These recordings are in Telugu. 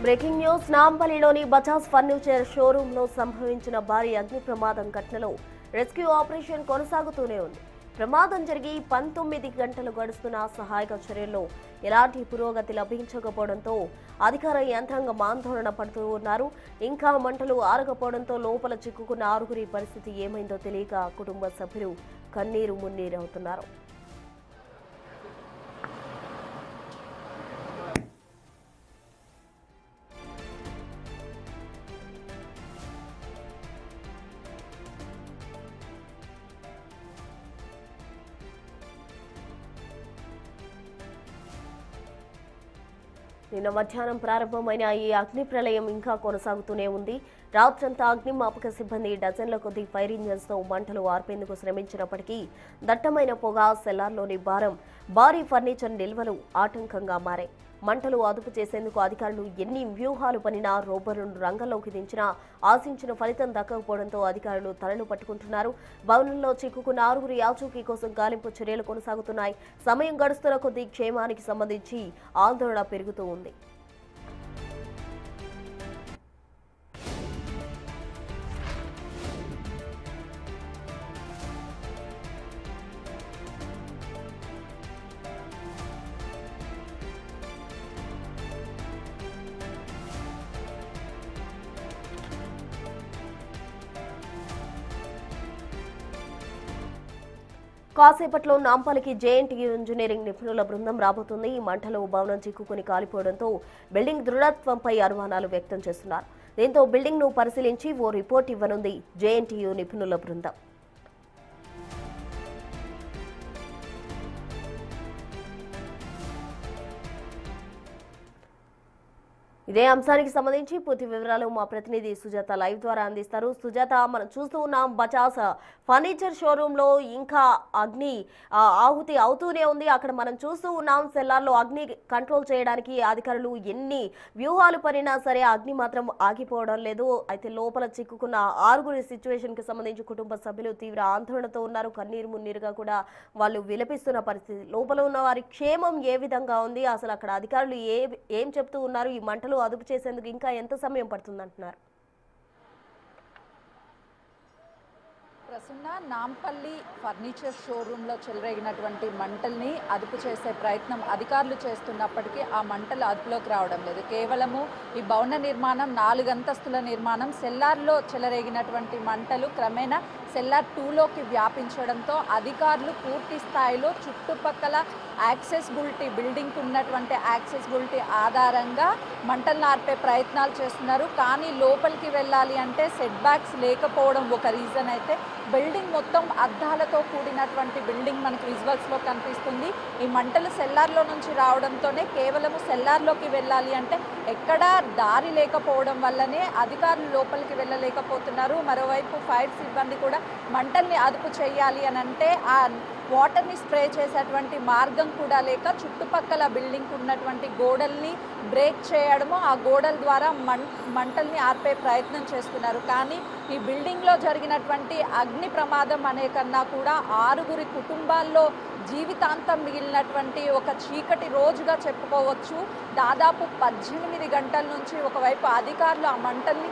బ్రేకింగ్ న్యూస్ నాంపల్లిలోని బజాజ్ ఫర్నిచర్ షోరూమ్ లో సంభవించిన భారీ అగ్ని ప్రమాదం ఘటనలో రెస్క్యూ ఆపరేషన్ కొనసాగుతూనే ఉంది. ప్రమాదం జరిగి 19 గంటలు గడుస్తున్న సహాయక చర్యల్లో ఎలాంటి పురోగతి లభించకపోవడంతో అధికార యంత్రాంగం ఆందోళన పడుతూ ఉన్నారు. ఇంకా మంటలు ఆరకపోవడంతో లోపల చిక్కుకున్న 6గురి పరిస్థితి ఏమైందో తెలియక కుటుంబ సభ్యులు కన్నీరు మున్నీరవుతున్నారు. నిన్న మధ్యాహ్నం ప్రారంభమైన ఈ అగ్ని ప్రళయం ఇంకా కొనసాగుతూనే ఉంది. రాత్రంతా అగ్నిమాపక సిబ్బంది డజన్ల కొద్ది ఫైర్ ఇంజన్స్ తో మంటలు ఆర్పేందుకు శ్రమించినప్పటికీ దట్టమైన పొగ, సెల్లార్లోని భారీ ఫర్నిచర్ నిల్వలు ఆటంకంగా మారాయి. మంటలు అదుపు చేసేందుకు అధికారులు ఎన్ని వ్యూహాలు పనినా, రోబోలను రంగంలోకి దించినా ఆశించిన ఫలితం దక్కకపోవడంతో అధికారులు తలలు పట్టుకుంటున్నారు. భవనంలో చిక్కుకున్న 6గురి ఆచూకీ కోసం గాలింపు చర్యలు కొనసాగుతున్నాయి. సమయం గడుస్తున్న కొద్దీ క్షేమానికి సంబంధించి ఆందోళన పెరుగుతూ ఉంది. కాసేపట్లో నాంపల్లికి జేఎన్టీయూ ఇంజనీరింగ్ నిపుణుల బృందం రాబోతుంది. ఈ మంటలో భవనం చిక్కుకుని కాలిపోవడంతో బిల్డింగ్ దృఢత్వంపై అనుమానాలు వ్యక్తం చేస్తున్నారు. దీంతో బిల్డింగ్ ను పరిశీలించి ఓ రిపోర్ట్ ఇవ్వనుంది జేఎన్టీయూ నిపుణుల బృందం. ఇదే అంశానికి సంబంధించి పూర్తి వివరాలు మా ప్రతినిధి సుజాత లైవ్ ద్వారా అందిస్తారు. సుజాత, మనం చూస్తూ ఉన్నాం బజాజ్ ఫర్నిచర్ షోరూమ్ లో ఇంకా అగ్ని ఆహుతి అవుతూనే ఉంది. అక్కడ మనం చూస్తూ ఉన్నాం సెల్లార్లో అగ్ని కంట్రోల్ చేయడానికి అధికారులు ఎన్ని వ్యూహాలు పనినా సరే అగ్ని మాత్రం ఆగిపోవడం లేదు. అయితే లోపల చిక్కుకున్న 6గురి సిచ్యువేషన్ కి సంబంధించి కుటుంబ సభ్యులు తీవ్ర ఆందోళనతో ఉన్నారు. కన్నీరు మున్నీరుగా కూడా వాళ్ళు విలపిస్తున్న పరిస్థితి. లోపల ఉన్న వారి క్షేమం ఏ విధంగా ఉంది, అసలు అక్కడ అధికారులు ఏం చెప్తూ ఉన్నారు, ఈ మంటలు అదుపు చేసేందుకు ఇంకా ఎంత సమయం పడుతుందంటున్నారు? ప్రసన్న, నాంపల్లి ఫర్నిచర్ షోరూంలో చెలరేగినటువంటి మంటల్ని అదుపు చేసే ప్రయత్నం అధికారులు చేస్తున్నప్పటికీ ఆ మంటలు అదుపులోకి రావడం లేదు. కేవలము ఈ భవన నిర్మాణం 4 అంతస్తుల నిర్మాణం, సెల్లార్లో చెలరేగినటువంటి మంటలు క్రమేణా సెల్లార్ 2లోకి వ్యాపించడంతో అధికారులు పూర్తి స్థాయిలో చుట్టుపక్కల యాక్సెసిబిలిటీ, బిల్డింగ్కి ఉన్నటువంటి యాక్సెసిబిలిటీ ఆధారంగా మంటలను ఆర్పే ప్రయత్నాలు చేస్తున్నారు. కానీ లోపలికి వెళ్ళాలి అంటే సెట్ బ్యాక్స్ లేకపోవడం ఒక రీజన్ అయితే, బిల్డింగ్ మొత్తం అద్దాలతో కూడినటువంటి బిల్డింగ్ మనకి విజువల్స్లో కనిపిస్తుంది. ఈ మంటలు సెల్లార్లో నుంచి రావడంతోనే కేవలము సెల్లార్లోకి వెళ్ళాలి అంటే ఎక్కడా దారి లేకపోవడం వల్లనే అధికారులు లోపలికి వెళ్ళలేకపోతున్నారు. మరోవైపు ఫైర్ సిబ్బంది కూడా మంటల్ని అదుపు చేయాలి అని అంటే ఆ వాటర్ని స్ప్రే చేసేటువంటి మార్గం కూడా లేక చుట్టుపక్కల బిల్డింగ్కి ఉన్నటువంటి గోడల్ని బ్రేక్ చేయడము, ఆ గోడల ద్వారా మంటల్ని ఆర్పే ప్రయత్నం చేస్తున్నారు. కానీ ఈ బిల్డింగ్లో జరిగినటువంటి అగ్ని ప్రమాదం అనే కన్నా కూడా 6గురి కుటుంబాల్లో జీవితాంతం మిగిలినటువంటి ఒక చీకటి రోజుగా చెప్పుకోవచ్చు. దాదాపు 18 గంటల నుంచి ఒకవైపు అధికారులు ఆ మంటల్ని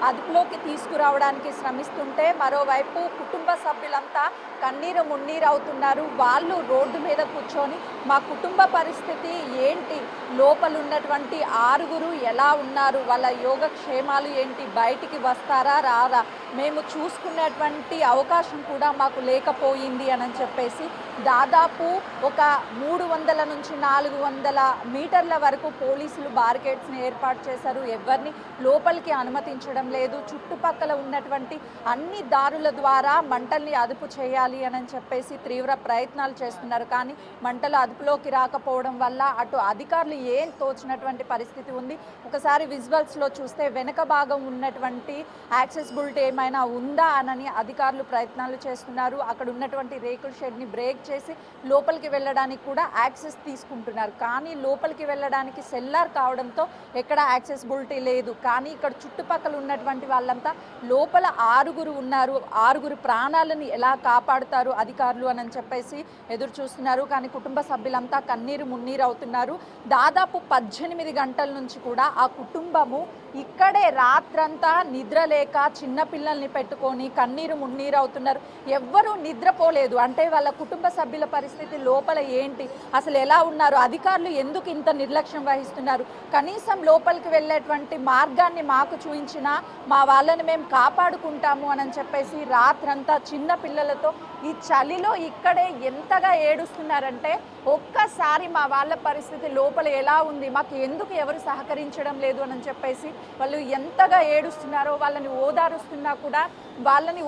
అదుపులోకి తీసుకురావడానికి శ్రమిస్తుంటే మరోవైపు కుటుంబ సభ్యులంతా కన్నీరు మున్నీరు అవుతున్నారు. వాళ్ళు రోడ్డు మీద కూర్చొని మా కుటుంబ పరిస్థితి ఏంటి, లోపల ఉన్నటువంటి 6గురు ఎలా ఉన్నారు, వాళ్ళ యోగక్షేమాలు ఏంటి, బయటికి వస్తారా రారా, మేము చూసుకునేటువంటి అవకాశం కూడా మాకు లేకపోయింది అని చెప్పేసి దాదాపు ఒక 300 నుంచి 400 మీటర్ల వరకు పోలీసులు బారికేడ్స్ని ఏర్పాటు చేశారు. ఎవరిని లోపలికి అనుమతించడం లేదు. చుట్టుపక్కల ఉన్నటువంటి అన్ని దారుల ద్వారా మంటల్ని అదుపు చేయాలి అని చెప్పేసి తీవ్ర ప్రయత్నాలు చేస్తున్నారు. కానీ మంటలు అదుపులోకి రాకపోవడం వల్ల అటు అధికారులు ఏం తోచినటువంటి పరిస్థితి ఉంది. ఒకసారి విజువల్స్లో చూస్తే వెనక భాగం ఉన్నటువంటి యాక్సెసిబిలిటీ ఏమైనా ఉందా అని అధికారులు ప్రయత్నాలు చేస్తున్నారు. అక్కడ ఉన్నటువంటి రేకుల షెడ్ని బ్రేక్ చేసి లోపలికి వెళ్ళడానికి కూడా యాక్సెస్ తీసుకుంటున్నారు. కానీ లోపలికి వెళ్ళడానికి సెల్లార్ కావడంతో ఎక్కడ యాక్సెసిబిలిటీ లేదు. కానీ ఇక్కడ చుట్టుపక్కల ఉన్నటువంటి వాళ్ళంతా లోపల 6 ఉన్నారు, 6 ప్రాణాలను ఎలా కాపాడుతారు అధికారులు అని చెప్పేసి ఎదురు చూస్తున్నారు. కానీ కుటుంబ సభ్యులంతా కన్నీరు మున్నీరు అవుతున్నారు. దాదాపు 18 గంటల నుంచి కూడా ఆ కుటుంబము ఇక్కడే రాత్రంతా నిద్రలేక చిన్నపిల్లల్ని పెట్టుకొని కన్నీరు మున్నీరు అవుతున్నారు. ఎవ్వరూ నిద్రపోలేదు. అంటే వాళ్ళ కుటుంబ సభ్యుల పరిస్థితి లోపల ఏంటి, అసలు ఎలా ఉన్నారు, అధికారులు ఎందుకు ఇంత నిర్లక్ష్యం వహిస్తున్నారు, కనీసం లోపలికి వెళ్ళేటువంటి మార్గాన్ని మాకు చూపించినా మా వాళ్ళని మేము కాపాడుకుంటాము అని చెప్పేసి రాత్రంతా చిన్న పిల్లలతో ఈ చలిలో ఇక్కడే ఎంతగా ఏడుస్తున్నారంటే ఒక్కసారి మా వాళ్ళ పరిస్థితి లోపల ఎలా ఉంది, మాకు ఎందుకు ఎవరు సహకరించడం లేదు అని చెప్పేసి వాళ్ళు ఎంతగా ఏడుస్తున్నారో, వాళ్ళని ఓదారుస్తున్నా కూడా వాళ్ళని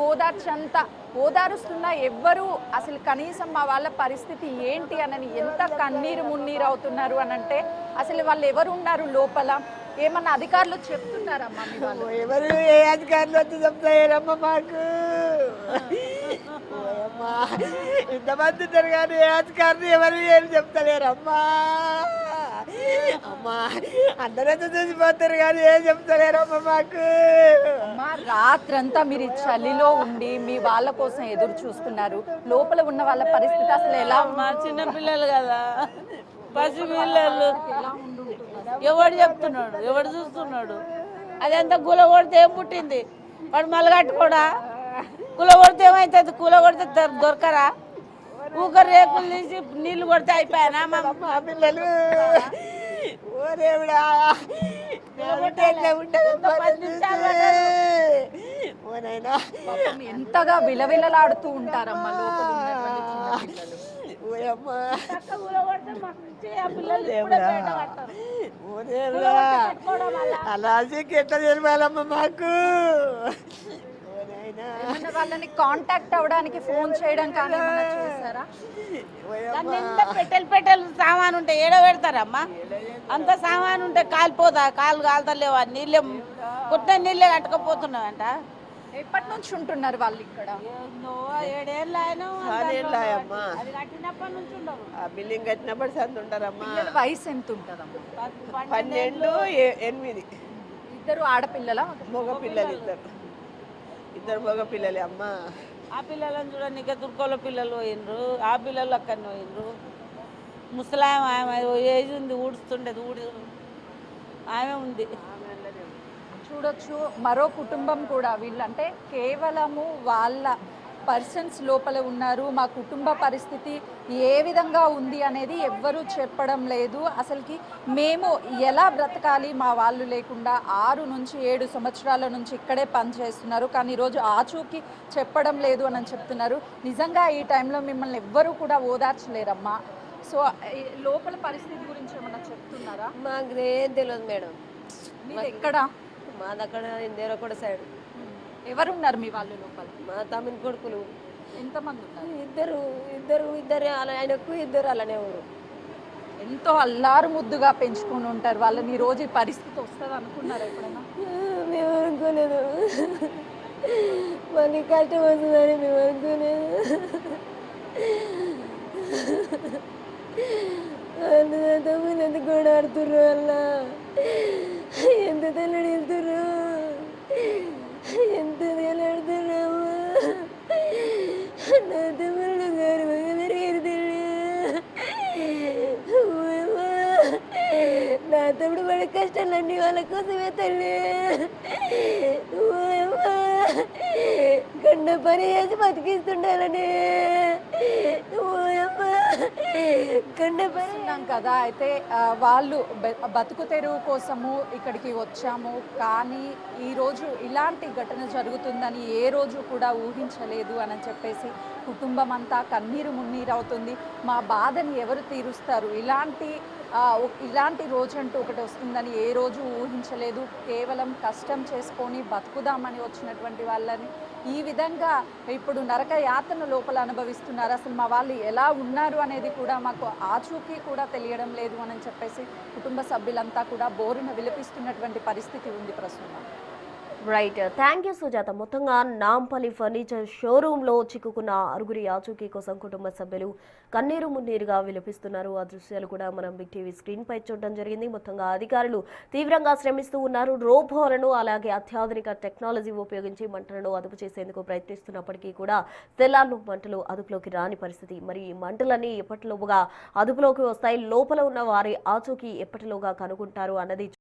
ఓదారుస్తున్నా ఎవ్వరూ అసలు కనీసం మా వాళ్ళ పరిస్థితి ఏంటి అని ఎంత కన్నీరు మున్నీరు అవుతున్నారు అని అంటే అసలు వాళ్ళు ఎవరు ఉన్నారు లోపల, ఏమన్నా అధికారులు చెప్తున్నారమ్మా మీ వాళ్ళు? ఎవరు ఏ అధికారులు వచ్చి చెప్తారమ్మా మాకు? ఇంతమంది ఉంటారు కానీ ఏ అధికారులు ఎవరు ఏం చెప్తలేరమ్మా. అమ్మా అందరంతా చూసిపోతారు కానీ ఏం చెప్తలేరమ్మా మాకు. అమ్మా రాత్రంతా మీరు ఈ చలిలో ఉండి మీ వాళ్ళ కోసం ఎదురు చూస్తున్నారు. లోపల ఉన్న వాళ్ళ పరిస్థితి అసలు ఎలా మా చిన్న పిల్లలు కదా, పసి పిల్లలు. ఎవడు చెప్తున్నాడు, ఎవడు చూస్తున్నాడు? అదంతా గుల కొడితే ఏం పుట్టింది? వాడు మలగట్టుకోడా? కుల కొడితే ఏమవుతుంది? కుల కొడితే దొరకరా? ఊకరు రేకులు తీసి నీళ్లు కొడితే అయిపోయానా? మా పిల్లలు ఓరేవిడా ఎంతగా విలవిలలాడుతూ ఉంటారమ్మా లోపల ఉన్నటువంటి చిన్న పిల్లలు. అలా ఎట్లా తెలియాలమ్మా మాకు? వాళ్ళని కాంటాక్ట్ అవ్వడానికి ఫోన్ చేయడం కానీ చేశారా? పెట్టెలు సామాను ఉంటే ఏడో పెడతారమ్మా. అంత సామాను ఉంటే కాలిపోదా? కాలు కాలుతలేవా? నీళ్ళే కొత్త నీళ్ళే కట్టుకపోతున్నావంట. ఎప్పటి నుంచి ఉంటున్నారు వాళ్ళు ఇక్కడ? 7 ఏళ్ళు అమ్మా. అది కట్టినప్పటి నుంచి ఉండవు. ఆ బిల్డింగ్ కట్టినప్పుడు సంత ఉంటారమ్మా. వయసు ఎంత ఉంటుందమ్మా? 12, 8. ఇద్దరు ఆడపిల్లల? మగ పిల్లలు ఇద్దరు మగ పిల్లలే అమ్మా. ఆ పిల్లలను చూడండి, ఇక దుర్గోళ్ళ పిల్లలు పోయినరు, ఆ పిల్లలు అక్కడనే పోయినరు. ముసలామె ఆమె ఏజ్ ఉంది, ఊడుస్తుండేది ఆమె ఉంది. చూడొచ్చు మరో కుటుంబం కూడా. వీళ్ళంటే కేవలము వాళ్ళ పర్సన్స్ లోపల ఉన్నారు. మా కుటుంబ పరిస్థితి ఏ విధంగా ఉంది అనేది ఎవ్వరూ చెప్పడం లేదు. అసలుకి మేము ఎలా బ్రతకాలి మా వాళ్ళు లేకుండా? 6 నుంచి 7 సంవత్సరాల నుంచి ఇక్కడే పనిచేస్తున్నారు. కానీ ఈరోజు ఆచూకీ చెప్పడం లేదు అని చెప్తున్నారు. నిజంగా ఈ టైంలో మిమ్మల్ని ఎవ్వరూ కూడా ఓదార్చలేరమ్మా. సో లోపల పరిస్థితి గురించి ఏమన్నా చెప్తున్నారా? మాకు ఏం తెలియదు మేడం. మీరు ఎక్కడ? మా దగ్గర ఇందేరకొండ సైడ్. ఎవరున్నారు మీ వాళ్ళు లోపల? మా తమ్మిని కొడుకులు ఎంతమంది ఉన్నారు? ఇద్దరు ఆయనకు ఇద్దరు అలానే ఊరు. ఎంతో అల్లారు ముద్దుగా పెంచుకుని ఉంటారు వాళ్ళని. ఈ రోజు ఈ పరిస్థితి వస్తుంది అనుకున్నారా ఎప్పుడైనా? మేము అనుకోలేదు, మాకు కష్టం వస్తుందని మేము అనుకోలేదు. తమ్ముని ఎంత కూడా ఆడుతుర్రు వల్ల ఎంత తెల్లడి వెళ్తుర్రు, ఎంత తెలాడుతున్నాము. నా తమ్ముడు గారు పెరిగారు నా తమ్ముడు పడే కష్టాలన్నీ వాళ్ళ కోసమే తల్లి. గండ పని చేసి బతికిస్తుండాలని గండ పని కదా. అయితే వాళ్ళు బతుకు తెరువు కోసము ఇక్కడికి వచ్చాము. కానీ ఈరోజు ఇలాంటి ఘటన జరుగుతుందని ఏ రోజు కూడా ఊహించలేదు అని చెప్పేసి కుటుంబం అంతా కన్నీరు మున్నీరు అవుతుంది. మా బాధని ఎవరు తీరుస్తారు? ఇలాంటి రోజు అంటూ ఒకటి వస్తుందని ఏ రోజు ఊహించలేదు. కేవలం కష్టం చేసుకొని బతుకుదామని వచ్చినటువంటి వాళ్ళని ఈ విధంగా ఇప్పుడు నరక యాతన లోపల అనుభవిస్తున్నారు. అసలు మా వాళ్ళు ఎలా ఉన్నారు అనేది కూడా మాకు ఆచూకీ కూడా తెలియడం లేదు అని చెప్పేసి కుటుంబ సభ్యులంతా కూడా బోరున విలపిస్తున్నటువంటి పరిస్థితి ఉంది ప్రస్తుతం. Right, thank you Sujatha. మొత్తంగా నాంపల్లి ఫర్నిచర్ షోరూంలో చిక్కుకున్న ఆరుగురి ఆచూకీ కోసం కుటుంబ సభ్యులు కన్నీరు మున్నీరుగా విలపిస్తున్నారు. ఆ దృశ్యాలు కూడా మనం బిగ్ టీవీ స్క్రీన్ పై చూడడం జరిగింది. మొత్తంగా అధికారులు తీవ్రంగా శ్రమిస్తూ ఉన్నారు. రోబోలను అలాగే అత్యాధునిక టెక్నాలజీ ఉపయోగించి మంటలను అదుపు చేసేందుకు ప్రయత్నిస్తున్నప్పటికీ కూడా తెల్లార్లు మంటలు అదుపులోకి రాని పరిస్థితి. మరి ఈ మంటలన్నీ ఎప్పటిలోగా అదుపులోకి వస్తాయి, లోపల ఉన్న వారి ఆచూకీ ఎప్పటిలోగా కనుగొంటారు అన్నది